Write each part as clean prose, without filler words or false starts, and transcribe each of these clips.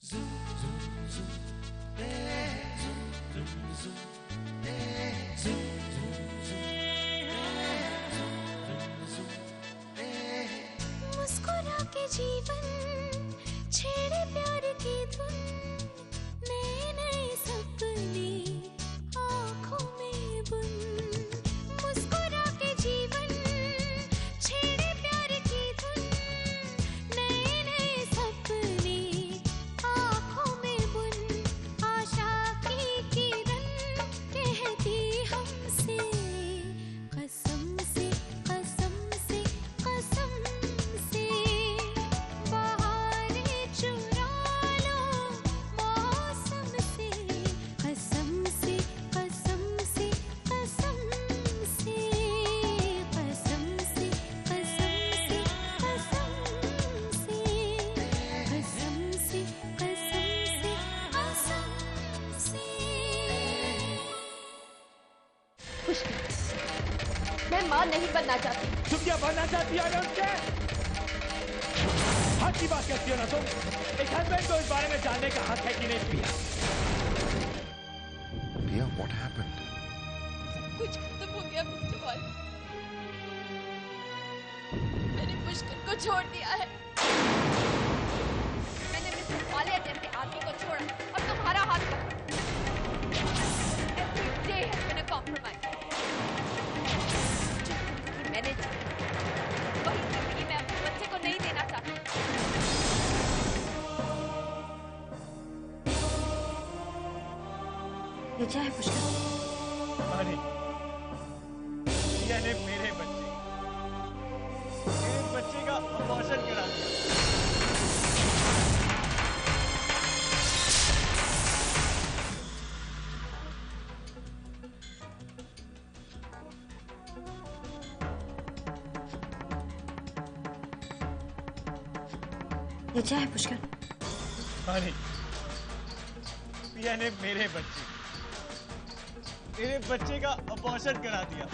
मुस्कुरा के जीवन छेड़े प्यार की धुन, नए नए सपने आँखों में बुन। मुस्कुरा के जीवन छेड़े प्यार की धुन, नए नए सपने आँखों में बुन। आशा की किरण कहती हमसे कसम से कसम से कसम से, बहारें चुरा लो मौसम से। कसम से कसम से कसम से, कसम से कसम से कसम से, कसम से कसम से कसम से। मैं मां नहीं बनना चाहती। तुम क्या बनना चाहती हो उससे? हक की बात करती हो ना तुम? एक हस्बैंड को इस बारे में जानने का हक है कि नहीं पिया? Priya, what happened? कुछ खत्म हो गया मिस्टर वालिया। मैंने पुष्कर को छोड़ दिया है। मैंने मिस्टर वालिया जैसे आदमी को छोड़ा और तुम्हारा हाथ पकड़ा। Every day has been a compromise. जो जिंदगी मैंने जी, वही जिंदगी मैं अपने बच्चे को नहीं देना चाहती। ये क्या है पुष्कर? अरे प्रिया ने मेरे बच्चे का अबॉर्शन करा दिया। ये क्या है पुष्कर? अरे प्रिया ने मेरे बच्चे का अबॉर्शन करा दिया।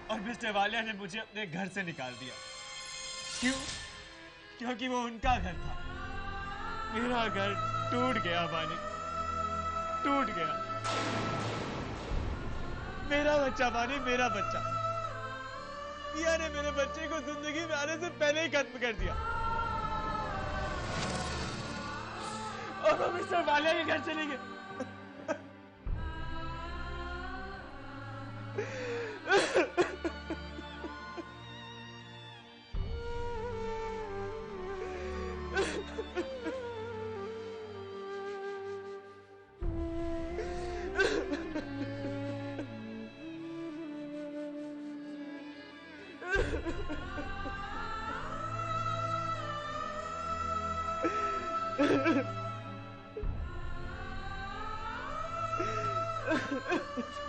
और मिस्टर वालिया ने मुझे अपने घर से निकाल दिया। क्यों? क्योंकि वो उनका घर था। मेरा घर टूट गया बानी, टूट गया। मेरा बच्चा बानी, मेरा बच्चा। प्रिया ने मेरे बच्चे को जिंदगी में आने से पहले ही खत्म कर दिया। और वो मिस्टर वालिया के घर चले गए।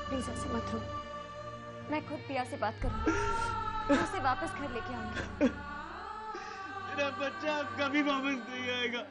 प्लीज ऐसे मत रो। मैं खुद प्रिया से बात करूंगी, उसे वापस घर लेके आऊंगी। मेरा बच्चा कभी वापस नहीं आएगा।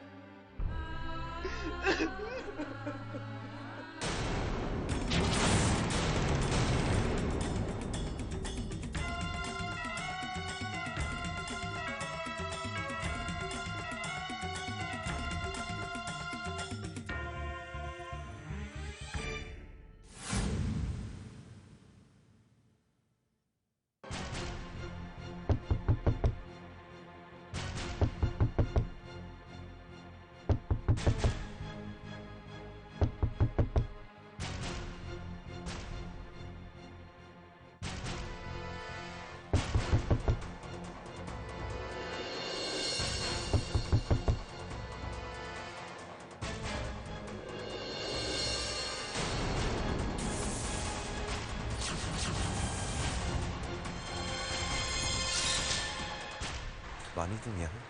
वानी तुम यहाँ?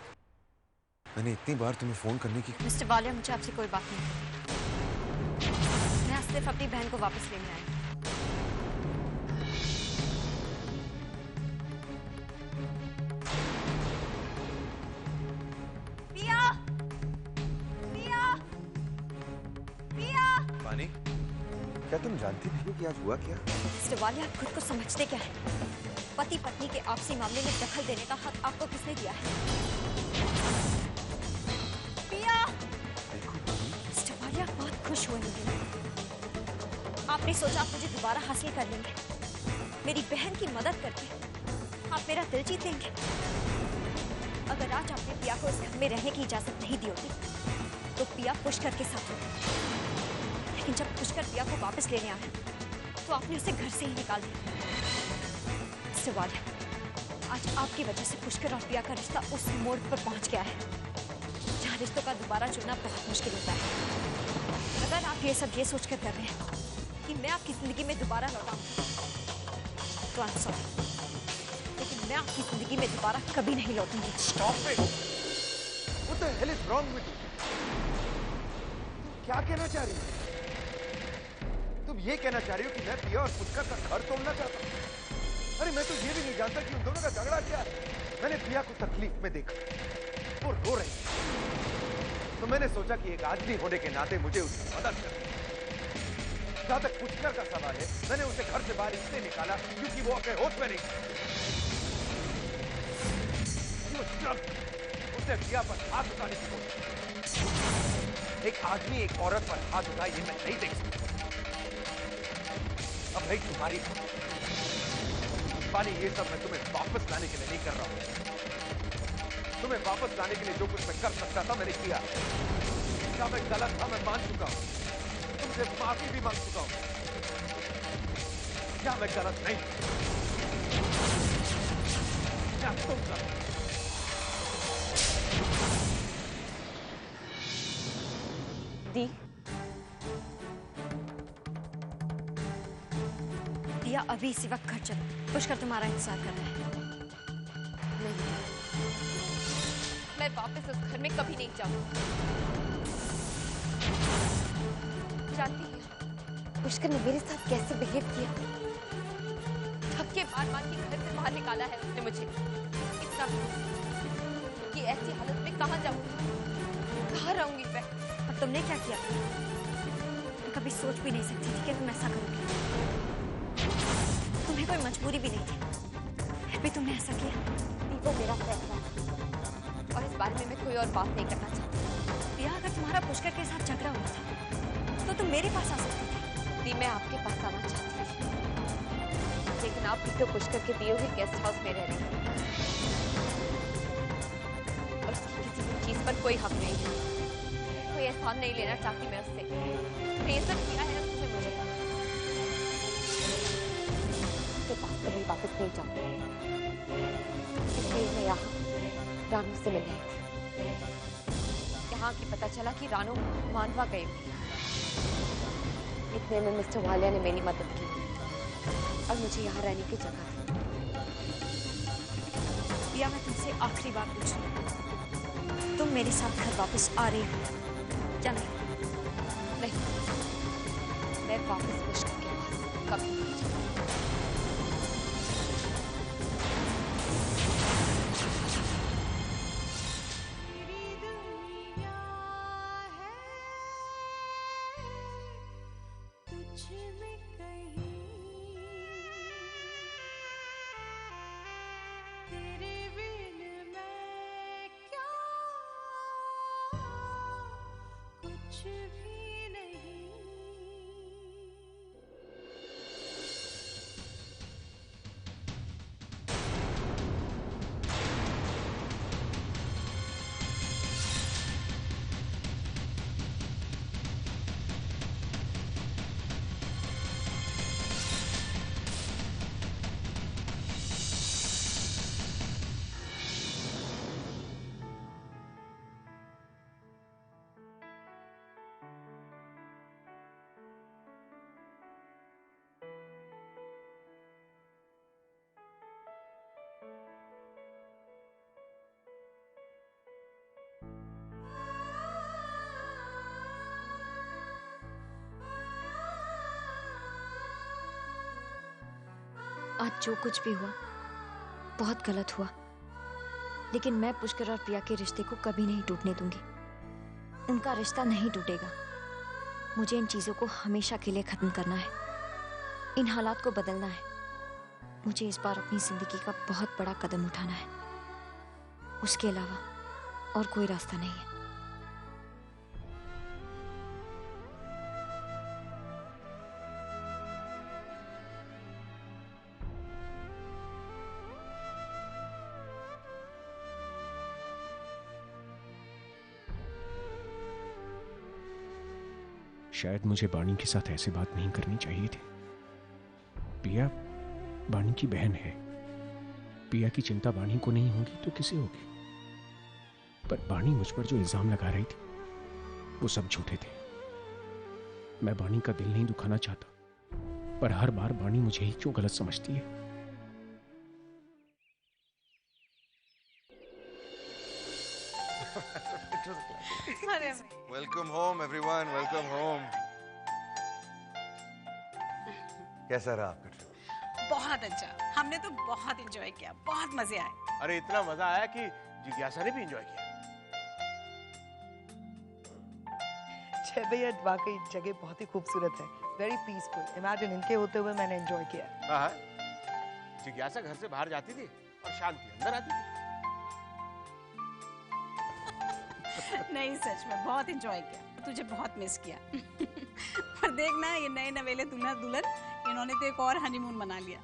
मैंने इतनी बार तुम्हें फोन करने की। मिस्टर वालिया, मुझे आपसे कोई बात नहीं है। मैं सिर्फ अपनी बहन को वापस लेने आई। क्या तुम जानती नहीं हो कि आज हुआ क्या? मिस्टर वालिया, आप खुद को समझते क्या है? पति पत्नी के आपसी मामले में दखल देने का हक आपको किसने दिया है? पिया! मिस्टर वालिया, आप बहुत खुश हुए होंगे। आपने सोचा आप मुझे दोबारा हासिल कर लेंगे, मेरी बहन की मदद करके आप मेरा दिल जीत लेंगे। अगर आज आपने पिया को इस घर में रहने की इजाजत नहीं दी होती तो पिया पुष्कर के साथ होती, लेकिन जब पुष्कर पिया को वापस लेने आया तो आपने उसे घर से ही निकाल दिया। मिस्टर वालिया, आज आपकी वजह से पुष्कर और पिया का रिश्ता उस मोड़ पर पहुंच गया है जहां रिश्तों का दोबारा जुड़ना बहुत मुश्किल होता है। अगर आप ये सब ये सोचकर कर रहे हैं कि मैं आपकी जिंदगी में दोबारा लौटाऊंगा तो I'm sorry, लेकिन मैं आपकी जिंदगी में दोबारा कभी नहीं लौटूंगी। Stop it! What the hell is wrong with you? तुम क्या कहना चाह रही हो? तुम ये कहना चाह रही हो कि मैं पिया और पुष्कर का घर तोड़ना चाहता हूँ? अरे मैं तो ये भी नहीं जानता कि उन दोनों का झगड़ा क्या है। मैंने पिया को तकलीफ में देखा, वो रो रही थी, तो मैंने सोचा कि एक आदमी होने के नाते मुझे उसकी मदद करनी। जहां तक पुष्कर का सवाल है, मैंने उसे घर से बाहर इसलिए निकाला क्योंकि वो अपने होश में नहीं था। उसने पिया पर हाथ उठाने की कोशिश की। एक आदमी एक औरत पर हाथ उठाए ये मैं नहीं देख सकता। अब भाई तुम्हारी पानी, ये सब मैं तुम्हें वापस लाने के लिए नहीं कर रहा हूं। तुम्हें वापस लाने के लिए जो कुछ मैं कर सकता था मैंने किया। क्या मैं गलत था? मैं मान चुका हूं, तुमसे माफी भी मांग चुका हूं। क्या मैं गलत नहीं? क्या तुम गलत? दी, दिया अभी इसी वक्त घर चलो, पुष्कर तुम्हारा इंतजार कर रहा है। नहीं, मैं वापस उस घर में कभी नहीं जाऊंगी। जानती है पुष्कर ने मेरे साथ कैसे बिहेव किया? धक्के मार मार के घर से बाहर निकाला है उसने मुझे। इतना कि ऐसी हालत में कहाँ जाऊंगी, कहाँ रहूंगी मैं? और तुमने क्या किया? मैं कभी सोच भी नहीं सकती थी कि तुम ऐसा करोगे। तुम्हें कोई मजबूरी भी नहीं थी, फिर भी तुमने ऐसा किया। वो मेरा फैसला है और इस बारे में मैं कोई और बात नहीं करना चाहती। पिया, अगर तुम्हारा पुष्कर के साथ झगड़ा हुआ था तो तुम मेरे पास आ सकती थी। दी, मैं आपके पास आना चाहती थी, लेकिन आप भी तो पुष्कर के दिए हुए गेस्ट हाउस में रह रही हैं और उसकी किसी भी चीज पर कोई हक नहीं है। कोई एहसान नहीं लेना चाहती मैं उससे। उसने ये सब किया है उसने मुझे। उसके पास कभी वापस नहीं जाऊंगी, इसलिए मैं यहाँ रानू से मिलने आई थी। यहाँ की पता चला कि रानू मांडवा गई हुई है। इतने में मिस्टर वालिया ने मेरी मदद की और मुझे यहाँ रहने की जगह दी। पिया, मैं तुमसे आखिरी बार पूछ रही हूँ, तुम मेरे साथ घर वापस आ रही हो या नहीं? नहीं, मैं वापस पुष्कर के पास कभी नहीं जाऊंगी। आज जो कुछ भी हुआ बहुत गलत हुआ, लेकिन मैं पुष्कर और प्रिया के रिश्ते को कभी नहीं टूटने दूंगी। उनका रिश्ता नहीं टूटेगा। मुझे इन चीजों को हमेशा के लिए खत्म करना है, इन हालात को बदलना है। मुझे इस बार अपनी जिंदगी का बहुत बड़ा कदम उठाना है, उसके अलावा और कोई रास्ता नहीं है। शायद मुझे बानी के साथ ऐसे बात नहीं करनी चाहिए थी। पिया बानी की बहन है। पिया की चिंता बानी को नहीं होगी तो किसे होगी? पर बानी मुझ पर जो इल्जाम लगा रही थी वो सब झूठे थे। मैं बानी का दिल नहीं दुखाना चाहता, पर हर बार बानी मुझे ही क्यों गलत समझती है? Welcome home everyone, welcome home. कैसा रहा आपका ट्रिप? बहुत अच्छा, हमने तो बहुत एंजॉय किया, बहुत मजे आए। अरे इतना मजा आया कि जिज्ञासा ने भी एंजॉय किया। जय भैया वाकई जगह बहुत ही खूबसूरत है, वेरी पीसफुल। इमेजिन इनके होते हुए मैंने एंजॉय किया। हाँ, जिज्ञासा घर से बाहर जाती थी और शांति अंदर आती थी। नहीं सच में बहुत एंजॉय किया, तुझे बहुत मिस किया। पर देखना ये नए नवेले दूल्हा दुल्हन, इन्होंने तो एक और हनीमून मना लिया।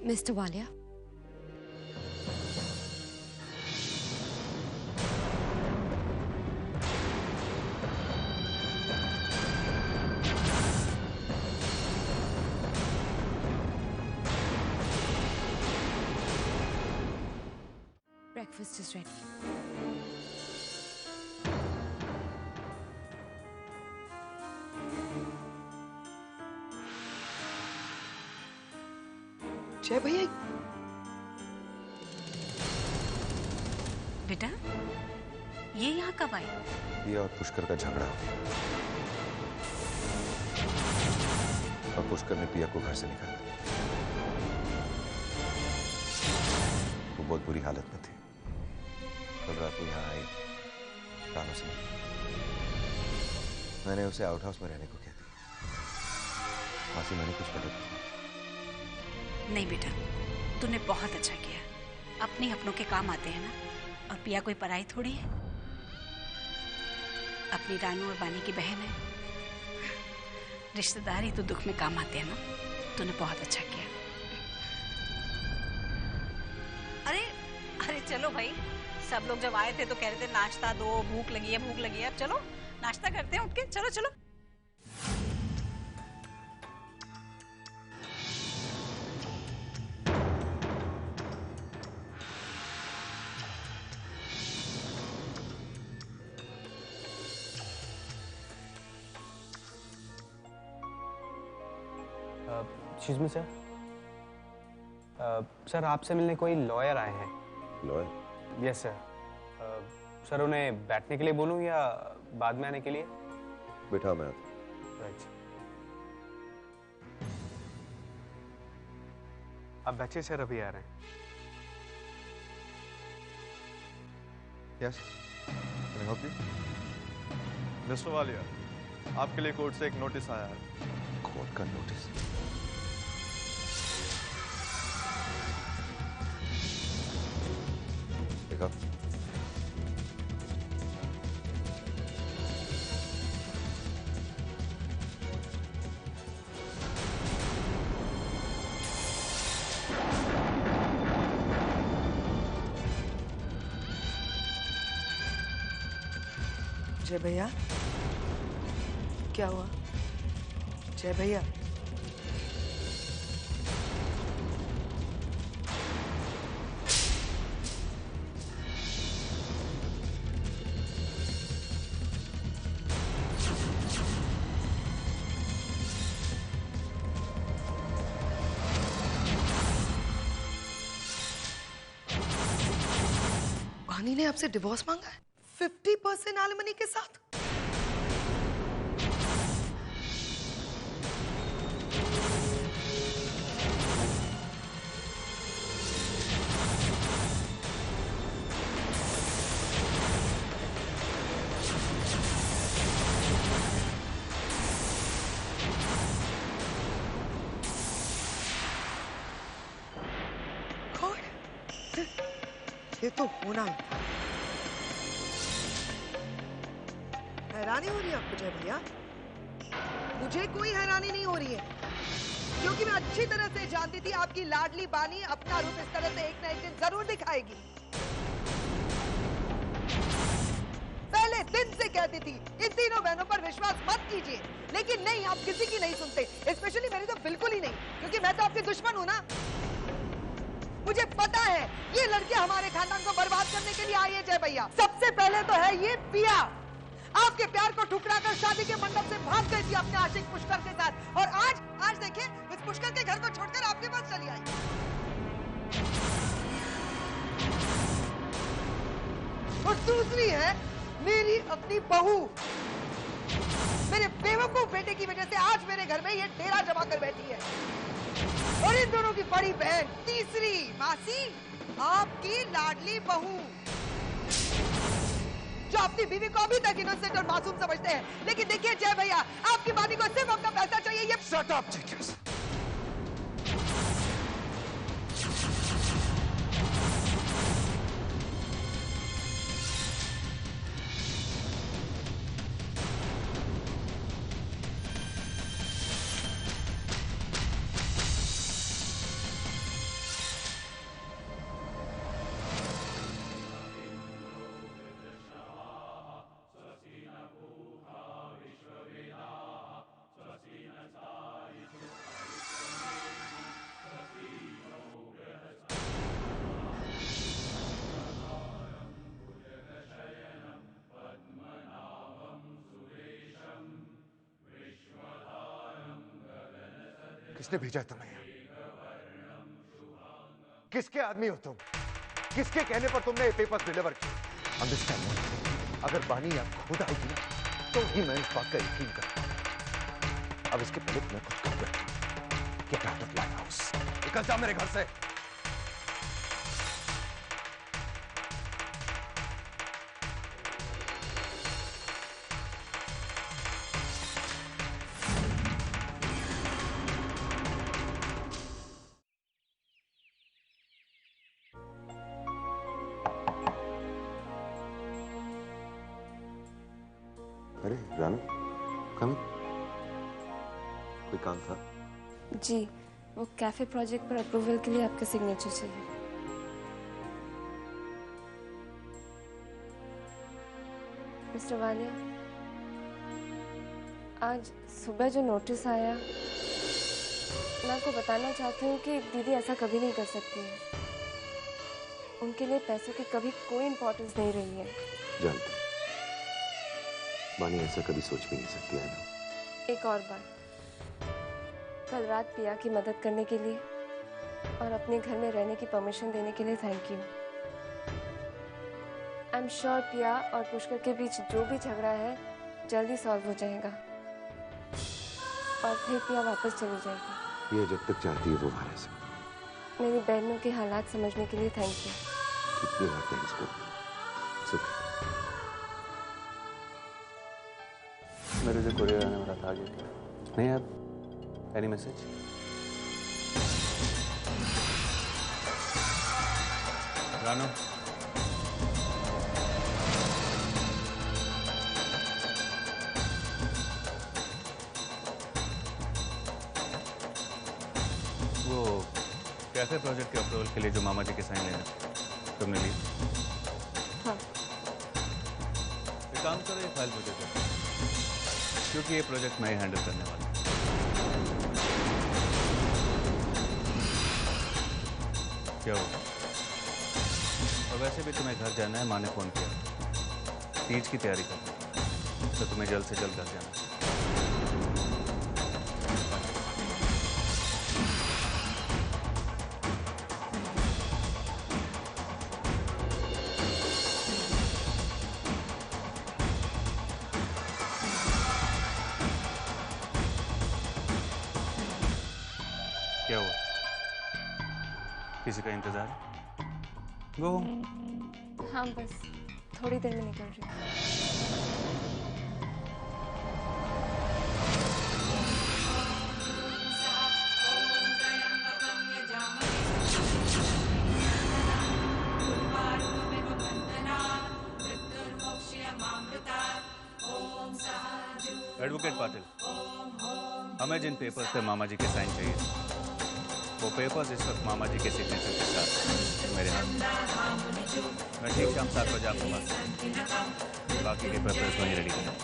Mister Walia, breakfast is ready. जय भैया बेटा ये यहाँ कब आई? पिया और पुष्कर का झगड़ा हो गया और पुष्कर ने पिया को घर से निकाल दिया। वो बहुत बुरी हालत में थी। कल रात को यहाँ आई रानू से मिली। मैंने उसे आउट हाउस में रहने को कह दिया। मासी मैंने कुछ गलत किया? नहीं बेटा, तूने बहुत अच्छा किया। अपने अपनों के काम आते हैं ना, और पिया कोई पराई थोड़ी है। अपनी रानू और बानी की बहन है। रिश्तेदार ही तो दुख में काम आते हैं ना। तूने बहुत अच्छा किया। अरे अरे चलो भाई, सब लोग जब आए थे तो कह रहे थे नाश्ता दो, भूख लगी है भूख लगी है। अब चलो नाश्ता करते हैं उठ के, चलो चलो। एक्सक्यूज मी सर, सर आपसे मिलने कोई लॉयर आए हैं। लॉयर? Yes sir. सर उन्हें बैठने के लिए बोलूं या बाद में आने के लिए? बिठा मैं आता। राइट। आप बैठिए सर, अभी आ रहे हैं। Yes, can I help you? Mister Walia, आपके लिए कोर्ट से एक नोटिस आया है। कोर्ट का नोटिस? देखो, जय भैया क्या हुआ? जय भैया वानी ने आपसे डिवोर्स मांगा है 50% एलिमनी के साथ? ये तो होना ही था। हैरानी हो रही है आपको जय भैया? मुझे कोई हैरानी नहीं हो रही है, क्योंकि मैं अच्छी तरह से जानती थी आपकी लाडली बानी अपना रूप इस तरह से एक ना एक दिन जरूर दिखाएगी। पहले दिन से कहती थी इन तीनों बहनों पर विश्वास मत कीजिए, लेकिन नहीं, आप किसी की नहीं सुनते, स्पेशली मेरी तो बिल्कुल ही नहीं, क्योंकि मैं तो आपकी दुश्मन हूं ना। मुझे पता है ये लड़के हमारे खानदान को बर्बाद करने के लिए आई है जय भैया। सबसे पहले तो है ये पिया, आपके प्यार को ठुकराकर शादी के मंडप से भाग गई थी अपने आशिक पुष्कर के साथ, और आज देखिए इस पुष्कर के घर को छोड़कर आपके पास चली आई। और दूसरी है मेरी अपनी बहू, मेरे बेवकूफ बेटे की वजह से आज मेरे घर में ये डेरा जमा कर बैठी है। और इन दोनों की बड़ी बहन तीसरी मासी, आपकी लाडली बहू, जो अपनी बीवी को अभी तक इनोसेंट और मासूम समझते हैं। लेकिन देखिए जय भैया, आपकी बानी को सिर्फ अपना पैसा चाहिए। ये शट अप जीजस। किसने भेजा तुम्हें? किसके आदमी हो तुम? किसके कहने पर तुमने ये पेपर्स डिलीवर किए? अंडरस्टैंड, अगर बानी या खुद आएगी ना तो ही मैं इस बात का यकीन करूंगा। अब इसके पहले तुम्हें कुछ कर बैठा। Get out of my house, निकल जा मेरे घर से। अरे रानू, कम कोई काम था? जी, वो कैफे प्रोजेक्ट पर अप्रूवल के लिए आपका सिग्नेचर चाहिए। मिस्टर वालिया, आज सुबह जो नोटिस आया, मैं आपको बताना चाहती हूँ कि दीदी ऐसा कभी नहीं कर सकती है। उनके लिए पैसों की कभी कोई इम्पोर्टेंस नहीं रही है। जानता हूं, बानी ऐसा कभी सोच भी नहीं सकती है ना। एक और बात, कल रात पिया की मदद करने के लिए और अपने घर में रहने की परमिशन देने के लिए thank you. I am sure पिया और पुष्कर के बीच जो भी झगड़ा है जल्दी सॉल्व हो जाएगा और फिर पिया वापस चली जाएगी। ये जब तक चाहती है वो वहां रह सकती। मेरी बहनों के हालात समझने के लिए थैंक यू। कितनी बार थैंक्स करूं? मेरे जो कोरियर आने वाला था आ गया। नहीं अब एनी मैसेज? रानू, वो कैफे प्रोजेक्ट के अप्रूवल के लिए जो मामा जी के साइन लेना तुमने ली? हाँ। एक काम करो, ये फाइल मुझे दो, क्योंकि ये प्रोजेक्ट मैं ही हैंडल करने वाला हूँ। क्या होगा? और वैसे भी तुम्हें घर जाना है, माँ ने फोन किया, तीज की तैयारी करनी, तो तुम्हें जल्द से जल्द घर जाना है। क्या हुआ? किसी का इंतजार? गो। हाँ, बस थोड़ी देर में निकल रही हूँ। एडवोकेट पाटिल, हमें जिन पेपर्स पे मामा जी के साइन चाहिए, वो पेपर्स इस वक्त मामा जी के सिग्नेचर के साथ मेरे हाथ में। मैं ठीक शाम 7 बजे आपके पास, बाकी के पेपर्स वहीं रेडी करें।